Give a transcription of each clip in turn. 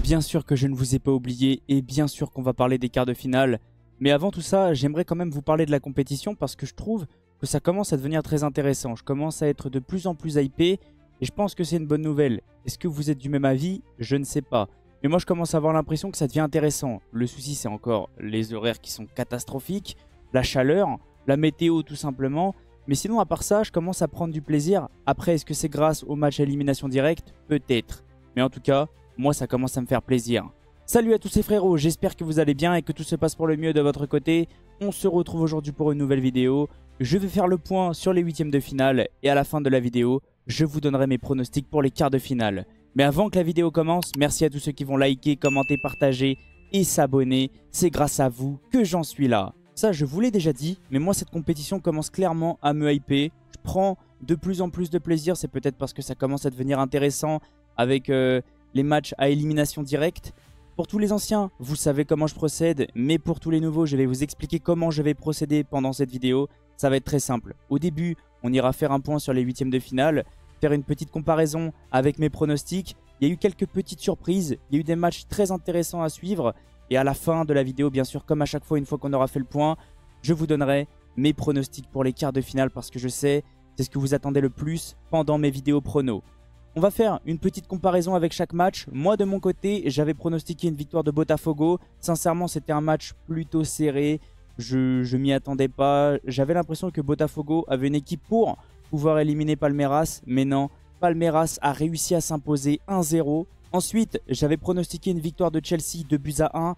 Bien sûr que je ne vous ai pas oublié et bien sûr qu'on va parler des quarts de finale. Mais avant tout ça, j'aimerais quand même vous parler de la compétition parce que je trouve que ça commence à devenir très intéressant. Je commence à être de plus en plus hypé et je pense que c'est une bonne nouvelle. Est-ce que vous êtes du même avis? Je ne sais pas. Mais moi je commence à avoir l'impression que ça devient intéressant. Le souci c'est encore les horaires qui sont catastrophiques, la chaleur, la météo tout simplement. Mais sinon à part ça, je commence à prendre du plaisir. Après, est-ce que c'est grâce au match à élimination directe? Peut-être. Mais en tout cas, moi ça commence à me faire plaisir. Salut à tous les frérots, j'espère que vous allez bien et que tout se passe pour le mieux de votre côté. On se retrouve aujourd'hui pour une nouvelle vidéo. Je vais faire le point sur les huitièmes de finale et à la fin de la vidéo, je vous donnerai mes pronostics pour les quarts de finale. Mais avant que la vidéo commence, merci à tous ceux qui vont liker, commenter, partager et s'abonner. C'est grâce à vous que j'en suis là. Ça, je vous l'ai déjà dit, mais moi cette compétition commence clairement à me hyper. Je prends de plus en plus de plaisir, c'est peut-être parce que ça commence à devenir intéressant avec les matchs à élimination directe. Pour tous les anciens, vous savez comment je procède, mais pour tous les nouveaux, je vais vous expliquer comment je vais procéder pendant cette vidéo. Ça va être très simple. Au début, on ira faire un point sur les huitièmes de finale, faire une petite comparaison avec mes pronostics. Il y a eu quelques petites surprises, il y a eu des matchs très intéressants à suivre. Et à la fin de la vidéo, bien sûr, comme à chaque fois, une fois qu'on aura fait le point, je vous donnerai mes pronostics pour les quarts de finale parce que je sais, c'est ce que vous attendez le plus pendant mes vidéos pronos. On va faire une petite comparaison avec chaque match. Moi, de mon côté, j'avais pronostiqué une victoire de Botafogo. Sincèrement, c'était un match plutôt serré. Je m'y attendais pas. J'avais l'impression que Botafogo avait une équipe pour pouvoir éliminer Palmeiras. Mais non, Palmeiras a réussi à s'imposer 1-0. Ensuite, j'avais pronostiqué une victoire de Chelsea 2-1.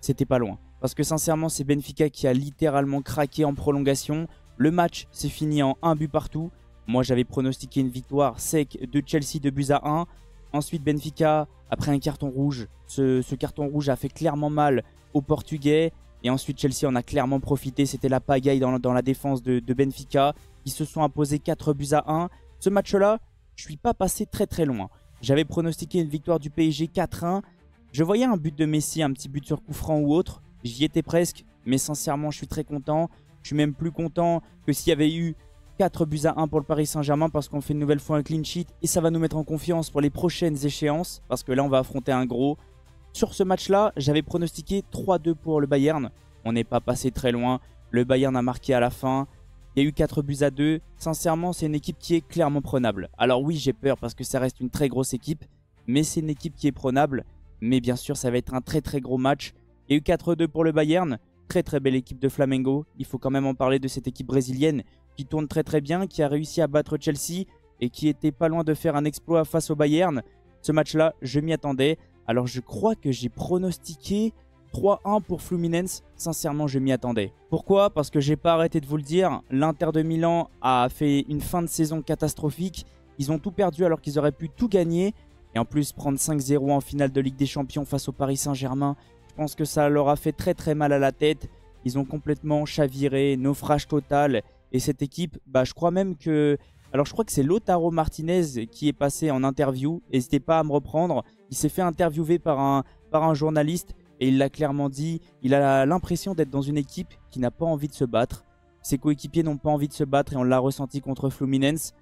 C'était pas loin. Parce que sincèrement, c'est Benfica qui a littéralement craqué en prolongation. Le match s'est fini en 1 but partout. Moi, j'avais pronostiqué une victoire sec de Chelsea 2-1. Ensuite, Benfica, après un carton rouge. Ce carton rouge a fait clairement mal aux Portugais. Et ensuite, Chelsea en a clairement profité. C'était la pagaille dans la défense de Benfica. Ils se sont imposés 4-1. Ce match-là, je ne suis pas passé très loin. J'avais pronostiqué une victoire du PSG 4-1. Je voyais un but de Messi, un petit but sur coup franc ou autre. J'y étais presque. Mais sincèrement, je suis très content. Je suis même plus content que s'il y avait eu 4-1 pour le Paris Saint-Germain parce qu'on fait une nouvelle fois un clean sheet et ça va nous mettre en confiance pour les prochaines échéances parce que là on va affronter un gros. Sur ce match-là, j'avais pronostiqué 3-2 pour le Bayern. On n'est pas passé très loin. Le Bayern a marqué à la fin. Il y a eu 4-2. Sincèrement, c'est une équipe qui est clairement prenable. Alors oui, j'ai peur parce que ça reste une très grosse équipe, mais c'est une équipe qui est prenable. Mais bien sûr, ça va être un très gros match. Il y a eu 4-2 pour le Bayern. Très belle équipe de Flamengo. Il faut quand même en parler de cette équipe brésilienne qui tourne très bien, qui a réussi à battre Chelsea et qui était pas loin de faire un exploit face au Bayern. Ce match-là, je m'y attendais. Alors je crois que j'ai pronostiqué 3-1 pour Fluminense. Sincèrement, je m'y attendais. Pourquoi? Parce que j'ai pas arrêté de vous le dire. L'Inter de Milan a fait une fin de saison catastrophique. Ils ont tout perdu alors qu'ils auraient pu tout gagner. Et en plus, prendre 5-0 en finale de Ligue des Champions face au Paris Saint-Germain, je pense que ça leur a fait très mal à la tête. Ils ont complètement chaviré, naufrage total. Et cette équipe, je crois même que... Alors je crois que c'est Lautaro Martinez qui est passé en interview. N'hésitez pas à me reprendre. Il s'est fait interviewer par un journaliste et il l'a clairement dit. Il a l'impression d'être dans une équipe qui n'a pas envie de se battre. Ses coéquipiers n'ont pas envie de se battre et on l'a ressenti contre Fluminense.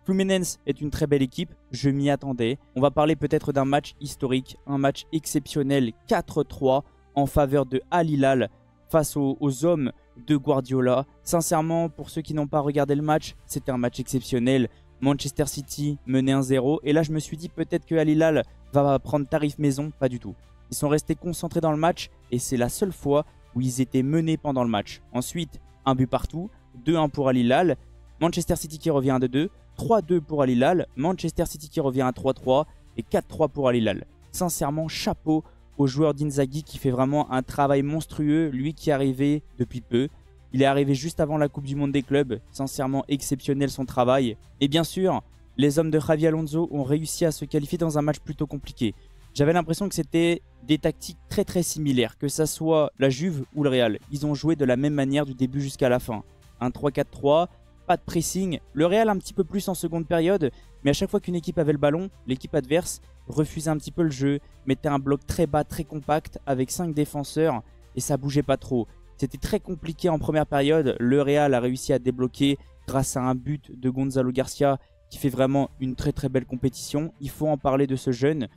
Fluminense est une très belle équipe, je m'y attendais. On va parler peut-être d'un match historique, un match exceptionnel 4-3 en faveur de Al Hilal face aux hommes de Guardiola. Sincèrement, pour ceux qui n'ont pas regardé le match, c'était un match exceptionnel. Manchester City menait 1-0 et là je me suis dit peut-être que Al Hilal va prendre tarif maison, pas du tout. Ils sont restés concentrés dans le match et c'est la seule fois où ils étaient menés pendant le match. Ensuite, un but partout, 2-1 pour Al Hilal, Manchester City qui revient à 2-2, 3-2 pour Al Hilal, Manchester City qui revient à 3-3 et 4-3 pour Al Hilal. Sincèrement, chapeau au joueur d'Inzaghi qui fait vraiment un travail monstrueux, lui qui est arrivé depuis peu. Il est arrivé juste avant la Coupe du Monde des clubs, sincèrement exceptionnel son travail. Et bien sûr, les hommes de Xavi Alonso ont réussi à se qualifier dans un match plutôt compliqué. J'avais l'impression que c'était des tactiques très similaires, que ça soit la Juve ou le Real. Ils ont joué de la même manière du début jusqu'à la fin. Un 3-4-3, pas de pressing. Le Real un petit peu plus en seconde période, mais à chaque fois qu'une équipe avait le ballon, l'équipe adverse refusait un petit peu le jeu, mettait un bloc très bas, très compact, avec 5 défenseurs, et ça bougeait pas trop. C'était très compliqué en première période. Le Real a réussi à débloquer grâce à un but de Gonzalo Garcia qui fait vraiment une très belle compétition. Il faut en parler de ce jeune.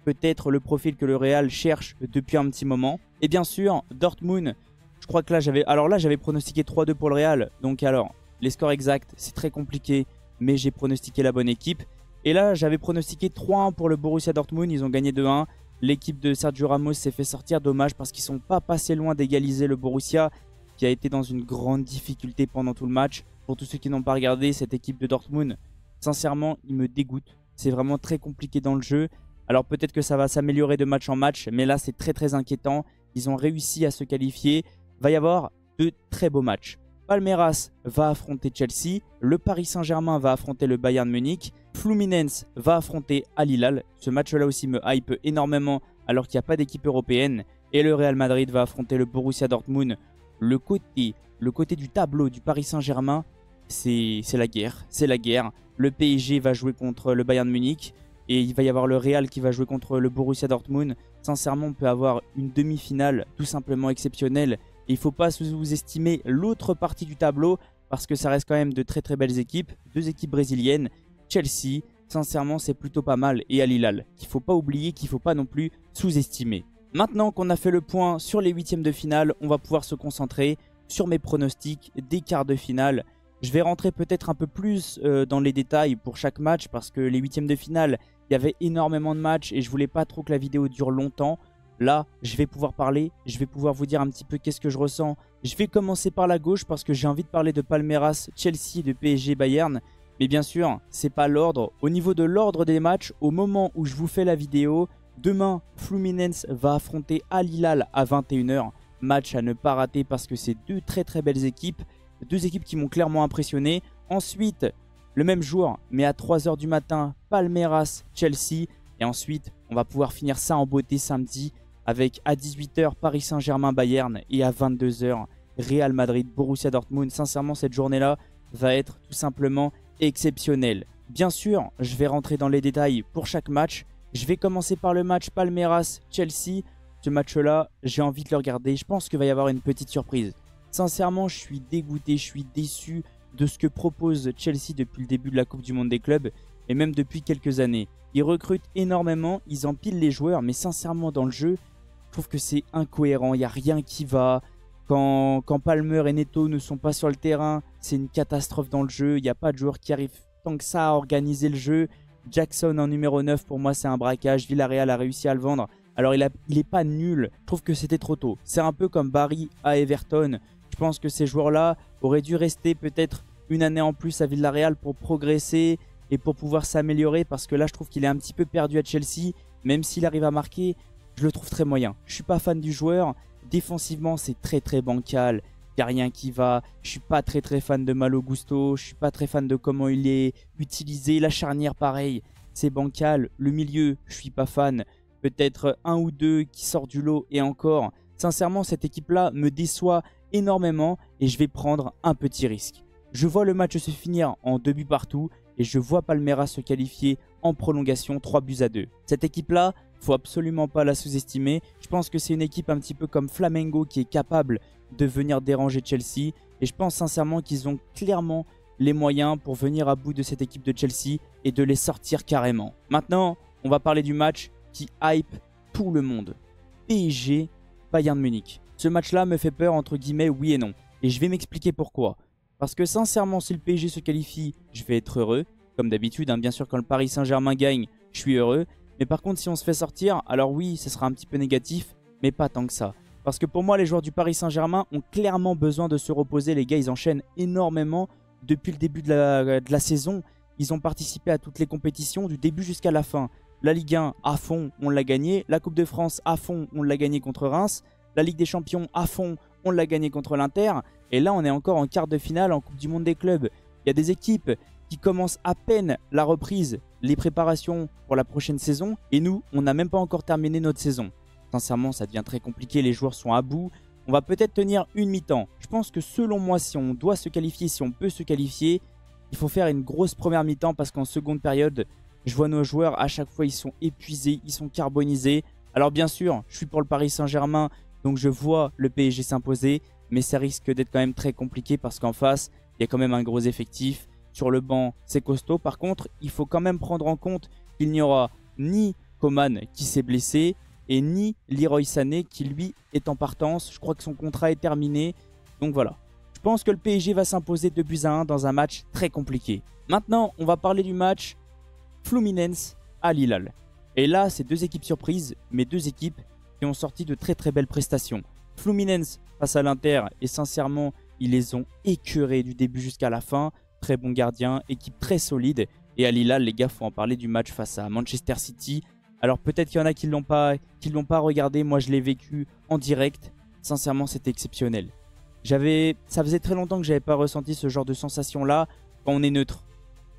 peut-être le profil que le Real cherche depuis un petit moment. Et bien sûr, Dortmund, je crois que là j'avais pronostiqué 3-2 pour le Real. Donc alors, les scores exacts, c'est très compliqué, mais j'ai pronostiqué la bonne équipe. Et là, j'avais pronostiqué 3-1 pour le Borussia Dortmund, ils ont gagné 2-1. L'équipe de Sergio Ramos s'est fait sortir, dommage, parce qu'ils ne sont pas passés loin d'égaliser le Borussia, qui a été dans une grande difficulté pendant tout le match. Pour tous ceux qui n'ont pas regardé, cette équipe de Dortmund, sincèrement, il me dégoûte. C'est vraiment très compliqué dans le jeu. Alors peut-être que ça va s'améliorer de match en match, mais là c'est très très inquiétant. Ils ont réussi à se qualifier. Il va y avoir de très beaux matchs. Palmeiras va affronter Chelsea, le Paris Saint-Germain va affronter le Bayern Munich, Fluminense va affronter Al Hilal. Ce match-là aussi me hype énormément alors qu'il n'y a pas d'équipe européenne. Et le Real Madrid va affronter le Borussia Dortmund. Le côté du tableau du Paris Saint-Germain, c'est la guerre. C'est la guerre. Le PSG va jouer contre le Bayern Munich et il va y avoir le Real qui va jouer contre le Borussia Dortmund. Sincèrement, on peut avoir une demi-finale tout simplement exceptionnelle. Et il ne faut pas sous-estimer l'autre partie du tableau parce que ça reste quand même de très très belles équipes. Deux équipes brésiliennes, Chelsea, sincèrement c'est plutôt pas mal. Et Al Hilal, qu'il ne faut pas oublier, qu'il ne faut pas non plus sous-estimer. Maintenant qu'on a fait le point sur les huitièmes de finale, on va pouvoir se concentrer sur mes pronostics des quarts de finale. Je vais rentrer peut-être un peu plus dans les détails pour chaque match parce que les huitièmes de finale, il y avait énormément de matchs et je voulais pas trop que la vidéo dure longtemps. Là, je vais pouvoir parler, je vais pouvoir vous dire un petit peu qu'est-ce que je ressens. Je vais commencer par la gauche parce que j'ai envie de parler de Palmeiras, Chelsea, de PSG, Bayern. Mais bien sûr, c'est pas l'ordre. Au niveau de l'ordre des matchs, au moment où je vous fais la vidéo, demain, Fluminense va affronter Al Hilal à 21 h. Match à ne pas rater parce que c'est deux très très belles équipes. Deux équipes qui m'ont clairement impressionné. Ensuite, le même jour, mais à 3 h du matin, Palmeiras, Chelsea. Et ensuite, on va pouvoir finir ça en beauté samedi avec à 18 h Paris Saint-Germain, Bayern. Et à 22 h Real Madrid, Borussia Dortmund. Sincèrement, cette journée-là va être tout simplement exceptionnelle. Bien sûr, je vais rentrer dans les détails pour chaque match. Je vais commencer par le match Palmeiras-Chelsea. Ce match-là, j'ai envie de le regarder. Je pense qu'il va y avoir une petite surprise. Sincèrement, je suis dégoûté, je suis déçu de ce que propose Chelsea depuis le début de la Coupe du Monde des clubs et même depuis quelques années. Ils recrutent énormément, ils empilent les joueurs, mais sincèrement dans le jeu, je trouve que c'est incohérent, il n'y a rien qui va. Quand Palmer et Neto ne sont pas sur le terrain, c'est une catastrophe dans le jeu, il n'y a pas de joueur qui arrive tant que ça à organiser le jeu. Jackson en numéro 9, pour moi c'est un braquage, Villarreal a réussi à le vendre. Alors il est pas nul, je trouve que c'était trop tôt. C'est un peu comme Barry à Everton. Je pense que ces joueurs-là auraient dû rester peut-être une année en plus à Villarreal pour progresser et pour pouvoir s'améliorer. Parce que là, je trouve qu'il est un petit peu perdu à Chelsea. Même s'il arrive à marquer, je le trouve très moyen. Je suis pas fan du joueur. Défensivement, c'est très très bancal. Il n'y a rien qui va. Je suis pas très très fan de Malo Gusto. Je suis pas très fan de comment il est utilisé. La charnière, pareil, c'est bancal. Le milieu, je suis pas fan. Peut-être un ou deux qui sortent du lot et encore. Sincèrement, cette équipe-là me déçoit énormément et je vais prendre un petit risque. Je vois le match se finir en 2 buts partout et je vois Palmeiras se qualifier en prolongation 3-2. Cette équipe-là, faut absolument pas la sous-estimer. Je pense que c'est une équipe un petit peu comme Flamengo qui est capable de venir déranger Chelsea et je pense sincèrement qu'ils ont clairement les moyens pour venir à bout de cette équipe de Chelsea et de les sortir carrément. Maintenant, on va parler du match qui hype tout le monde. PSG, Bayern Munich. Ce match-là me fait peur entre guillemets, oui et non. Et je vais m'expliquer pourquoi. Parce que sincèrement, si le PSG se qualifie, je vais être heureux. Comme d'habitude, hein, bien sûr, quand le Paris Saint-Germain gagne, je suis heureux. Mais par contre, si on se fait sortir, alors oui, ce sera un petit peu négatif, mais pas tant que ça. Parce que pour moi, les joueurs du Paris Saint-Germain ont clairement besoin de se reposer. Les gars, ils enchaînent énormément depuis le début de la saison. Ils ont participé à toutes les compétitions du début jusqu'à la fin. La Ligue 1 à fond, on l'a gagné. La Coupe de France à fond, on l'a gagné contre Reims. La Ligue des Champions à fond, on l'a gagné contre l'Inter. Et là, on est encore en quart de finale en Coupe du Monde des clubs. Il y a des équipes qui commencent à peine la reprise, les préparations pour la prochaine saison. Et nous, on n'a même pas encore terminé notre saison. Sincèrement, ça devient très compliqué. Les joueurs sont à bout. On va peut-être tenir une mi-temps. Je pense que selon moi, si on doit se qualifier, si on peut se qualifier, il faut faire une grosse première mi-temps parce qu'en seconde période, je vois nos joueurs, à chaque fois, ils sont épuisés, ils sont carbonisés. Alors bien sûr, je suis pour le Paris Saint-Germain, donc je vois le PSG s'imposer. Mais ça risque d'être quand même très compliqué parce qu'en face, il y a quand même un gros effectif. Sur le banc, c'est costaud. Par contre, il faut quand même prendre en compte qu'il n'y aura ni Coman qui s'est blessé et ni Leroy Sané qui lui est en partance. Je crois que son contrat est terminé. Donc voilà. Je pense que le PSG va s'imposer 2-1 dans un match très compliqué. Maintenant, on va parler du match Fluminense à Hilal. Et là, c'est deux équipes surprises, mais deux équipes qui ont sorti de très très belles prestations. Fluminense face à l'Inter, et sincèrement, ils les ont écœurés du début jusqu'à la fin. Très bon gardien, équipe très solide. Et à Hilal, les gars, faut en parler du match face à Manchester City. Alors peut-être qu'il y en a qui ne l'ont pas regardé. Moi, je l'ai vécu en direct. Sincèrement, c'était exceptionnel. Ça faisait très longtemps que j'avais pas ressenti ce genre de sensation-là quand on est neutre.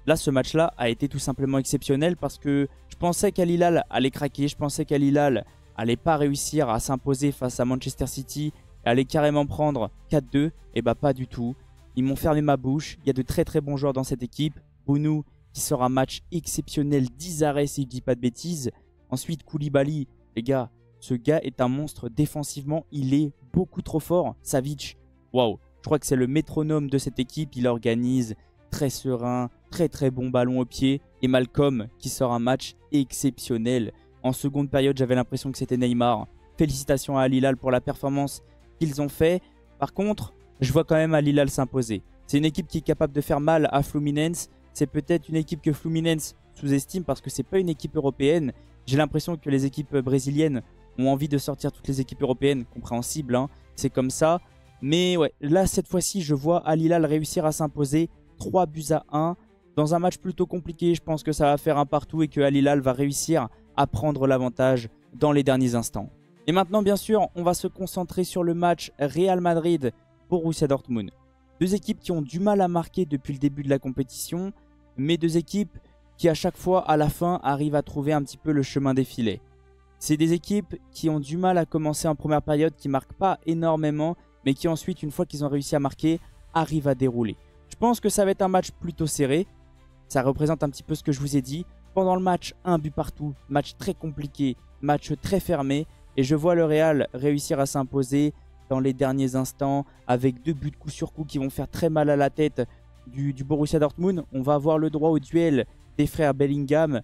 Là, ce match-là a été tout simplement exceptionnel parce que je pensais qu'Al Hilal allait craquer. Je pensais qu'Al Hilal allait pas réussir à s'imposer face à Manchester City et allait carrément prendre 4-2. Et bah pas du tout. Ils m'ont fermé ma bouche. Il y a de très très bons joueurs dans cette équipe. Bounou qui sort un match exceptionnel, 10 arrêts si je dis pas de bêtises. Ensuite Koulibaly, les gars, ce gars est un monstre défensivement. Il est beaucoup trop fort. Savic, waouh, je crois que c'est le métronome de cette équipe. Il organise, très serein, très très bon ballon au pied. Et Malcolm qui sort un match exceptionnel. En seconde période, j'avais l'impression que c'était Neymar. Félicitations à Al Hilal pour la performance qu'ils ont fait. Par contre, je vois quand même Al Hilal s'imposer. C'est une équipe qui est capable de faire mal à Fluminense. C'est peut-être une équipe que Fluminense sous-estime parce que c'est pas une équipe européenne. J'ai l'impression que les équipes brésiliennes ont envie de sortir toutes les équipes européennes. Compréhensible, hein, c'est comme ça. Mais ouais, là, cette fois-ci, je vois Al Hilal réussir à s'imposer 3-1. Dans un match plutôt compliqué, je pense que ça va faire un partout et que Al Hilal va réussir à prendre l'avantage dans les derniers instants. Et maintenant, bien sûr, on va se concentrer sur le match Real Madrid-Borussia Dortmund. Deux équipes qui ont du mal à marquer depuis le début de la compétition, mais deux équipes qui à chaque fois, à la fin, arrivent à trouver un petit peu le chemin des filets. C'est des équipes qui ont du mal à commencer en première période, qui ne marquent pas énormément, mais qui ensuite, une fois qu'ils ont réussi à marquer, arrivent à dérouler. Je pense que ça va être un match plutôt serré. Ça représente un petit peu ce que je vous ai dit. Pendant le match, un but partout, match très compliqué, match très fermé. Et je vois le Real réussir à s'imposer dans les derniers instants avec 2 buts coup sur coup qui vont faire très mal à la tête du Borussia Dortmund. On va avoir le droit au duel des frères Bellingham,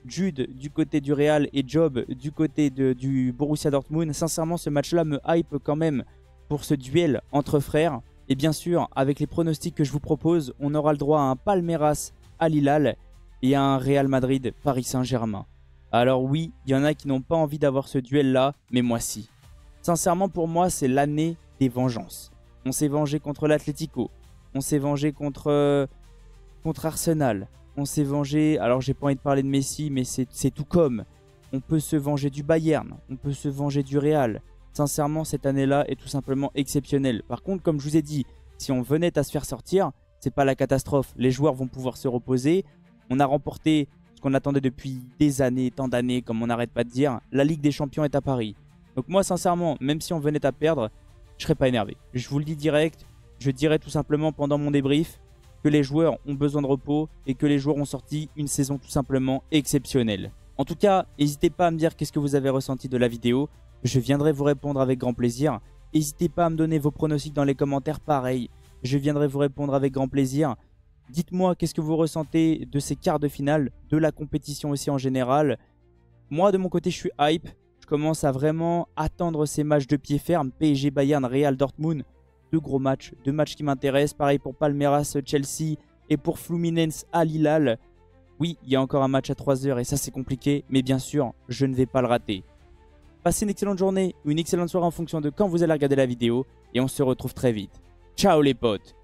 Jude du côté du Real et Job du côté du Borussia Dortmund. Sincèrement, ce match-là me hype quand même pour ce duel entre frères. Et bien sûr, avec les pronostics que je vous propose, on aura le droit à un Palmeiras Al Hilal et à un Real Madrid Paris Saint-Germain. Alors oui, il y en a qui n'ont pas envie d'avoir ce duel-là, mais moi si. Sincèrement, pour moi, c'est l'année des vengeances. On s'est vengé contre l'Atlético. On s'est vengé contre Arsenal. On s'est vengé, alors j'ai pas envie de parler de Messi, mais c'est tout comme. On peut se venger du Bayern. On peut se venger du Real. Sincèrement, cette année-là est tout simplement exceptionnelle. Par contre, comme je vous ai dit, si on venait à se faire sortir, c'est pas la catastrophe. Les joueurs vont pouvoir se reposer. On a remporté ce qu'on attendait depuis des années, tant d'années, comme on n'arrête pas de dire. La Ligue des Champions est à Paris. Donc moi, sincèrement, même si on venait à perdre, je serais pas énervé. Je vous le dis direct, je dirais tout simplement pendant mon débrief que les joueurs ont besoin de repos et que les joueurs ont sorti une saison tout simplement exceptionnelle. En tout cas, n'hésitez pas à me dire qu'est-ce que vous avez ressenti de la vidéo. Je viendrai vous répondre avec grand plaisir. N'hésitez pas à me donner vos pronostics dans les commentaires, pareil. Je viendrai vous répondre avec grand plaisir. Dites-moi qu'est-ce que vous ressentez de ces quarts de finale, de la compétition aussi en général. Moi, de mon côté, je suis hype. Je commence à vraiment attendre ces matchs de pied ferme. PSG, Bayern, Real, Dortmund. Deux gros matchs, deux matchs qui m'intéressent. Pareil pour Palmeiras, Chelsea et pour Fluminense, Al Hilal. Oui, il y a encore un match à 3 h et ça c'est compliqué. Mais bien sûr, je ne vais pas le rater. Passez une excellente journée ou une excellente soirée en fonction de quand vous allez regarder la vidéo. Et on se retrouve très vite. Ciao les potes!